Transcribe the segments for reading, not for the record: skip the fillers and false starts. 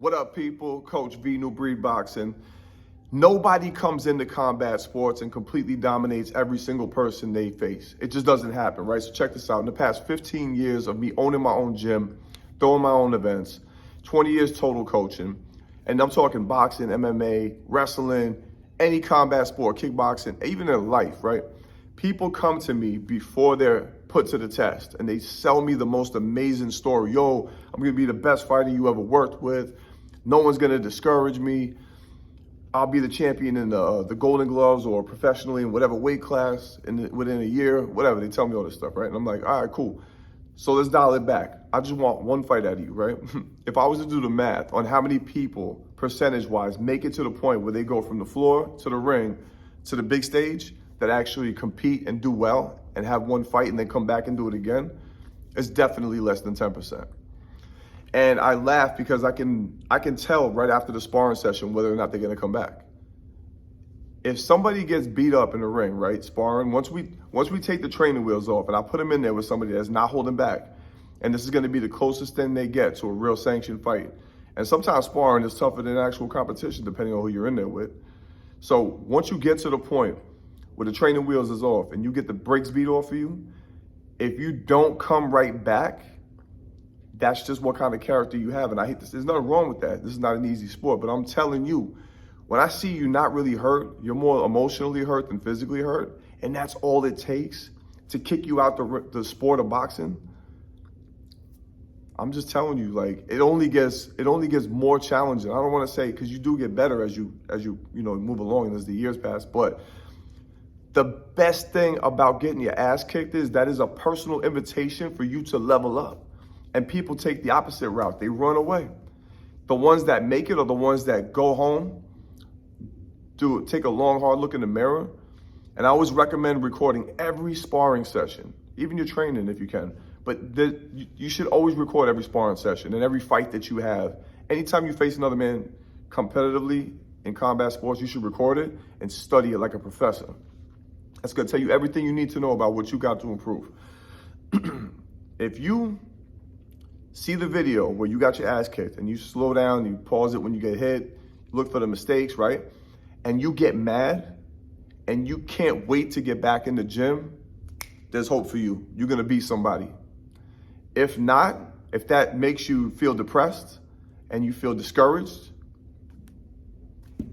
What up, people? Coach V, New Breed Boxing. Nobody comes into combat sports and completely dominates every single person they face. It just doesn't happen, right? So check this out. In the past 15 years of me owning my own gym, throwing my own events, 20 years total coaching, and I'm talking boxing, MMA, wrestling, any combat sport, kickboxing, even in life, right? People come to me before they're put to the test and they sell me the most amazing story. Yo, I'm gonna be the best fighter you ever worked with. No one's gonna discourage me. I'll be the champion in the Golden Gloves or professionally in whatever weight class within a year, whatever. They tell me all this stuff, right? And I'm like, all right, cool. So let's dial it back. I just want one fight out of you, right? If I was to do the math on how many people, percentage-wise, make it to the point where they go from the floor to the ring to the big stage that actually compete and do well and have one fight and then come back and do it again, it's definitely less than 10%. And I laugh because I can tell right after the sparring session whether or not they're gonna come back. If somebody gets beat up in the ring, right, sparring, once we take the training wheels off and I put them in there with somebody that's not holding back, and this is gonna be the closest thing they get to a real sanctioned fight. And sometimes sparring is tougher than actual competition depending on who you're in there with. So once you get to the point where the training wheels is off and you get the brakes beat off of you, if you don't come right back, that's just what kind of character you have. And I hate this. There's nothing wrong with that. This is not an easy sport. But I'm telling you, when I see you not really hurt, you're more emotionally hurt than physically hurt. And that's all it takes to kick you out the sport of boxing. I'm just telling you, like, it only gets more challenging. I don't want to say, because you do get better as you move along and as the years pass. But the best thing about getting your ass kicked is that is a personal invitation for you to level up. And people take the opposite route. They run away. The ones that make it are the ones that go home, take a long, hard look in the mirror. And I always recommend recording every sparring session, even your training if you can. But you should always record every sparring session and every fight that you have. Anytime you face another man competitively in combat sports, you should record it and study it like a professor. That's gonna tell you everything you need to know about what you got to improve. If you see the video where you got your ass kicked and you slow down, you pause it when you get hit, look for the mistakes, right? And you get mad and you can't wait to get back in the gym, there's hope for you. You're gonna be somebody. If not, if that makes you feel depressed and you feel discouraged,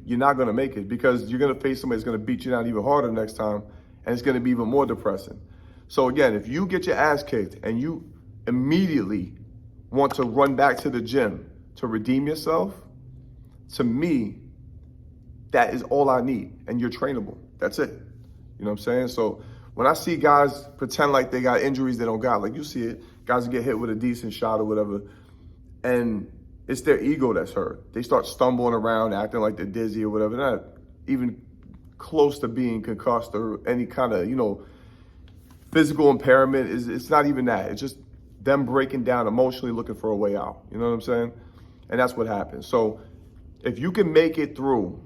you're not gonna make it because you're gonna face somebody that's gonna beat you down even harder next time and it's gonna be even more depressing. So again, if you get your ass kicked and you immediately want to run back to the gym to redeem yourself, to me, that is all I need. And you're trainable. That's it. You know what I'm saying? So when I see guys pretend like they got injuries they don't got, like you see it, guys get hit with a decent shot or whatever, and it's their ego that's hurt. They start stumbling around, acting like they're dizzy or whatever, not even close to being concussed or any kind of, physical impairment. It's not even that. It's just them breaking down emotionally, looking for a way out. You know what I'm saying? And that's what happens. So if you can make it through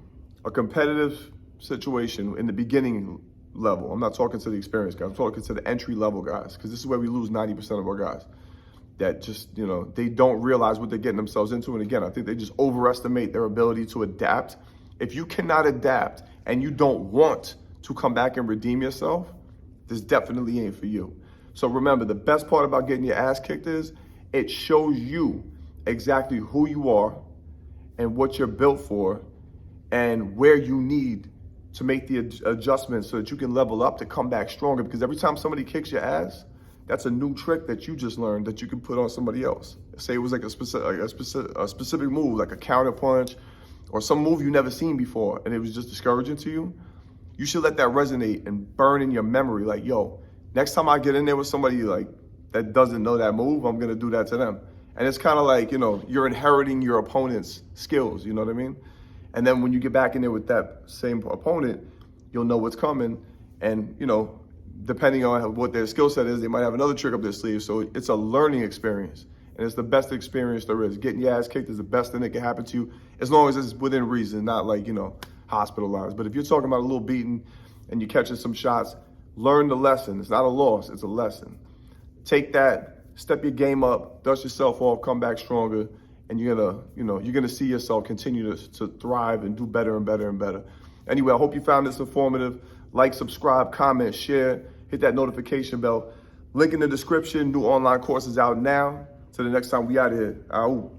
a competitive situation in the beginning level, I'm not talking to the experienced guys, I'm talking to the entry level guys, because this is where we lose 90% of our guys that just, they don't realize what they're getting themselves into. And again, I think they just overestimate their ability to adapt. If you cannot adapt and you don't want to come back and redeem yourself, this definitely ain't for you. So remember, the best part about getting your ass kicked is it shows you exactly who you are and what you're built for and where you need to make the adjustments so that you can level up to come back stronger. Because every time somebody kicks your ass, that's a new trick that you just learned that you can put on somebody else. Say it was like a specific move, like a counter punch or some move you never seen before and it was just discouraging to you. You should let that resonate and burn in your memory. Like, yo, next time I get in there with somebody like that doesn't know that move, I'm gonna do that to them. And it's kind of like, you're inheriting your opponent's skills, you know what I mean? And then when you get back in there with that same opponent, you'll know what's coming. And, depending on what their skill set is, they might have another trick up their sleeve. So it's a learning experience. And it's the best experience there is. Getting your ass kicked is the best thing that can happen to you, as long as it's within reason, not like, hospitalized. But if you're talking about a little beating and you're catching some shots, learn the lesson. It's not a loss, it's a lesson. Take that, step your game up, dust yourself off, come back stronger, and you're gonna see yourself continue to thrive and do better and better and better. Anyway, I hope you found this informative. Like, subscribe, comment, share, hit that notification bell. Link in the description. New online courses out now. Till the next time, we out of here. Out.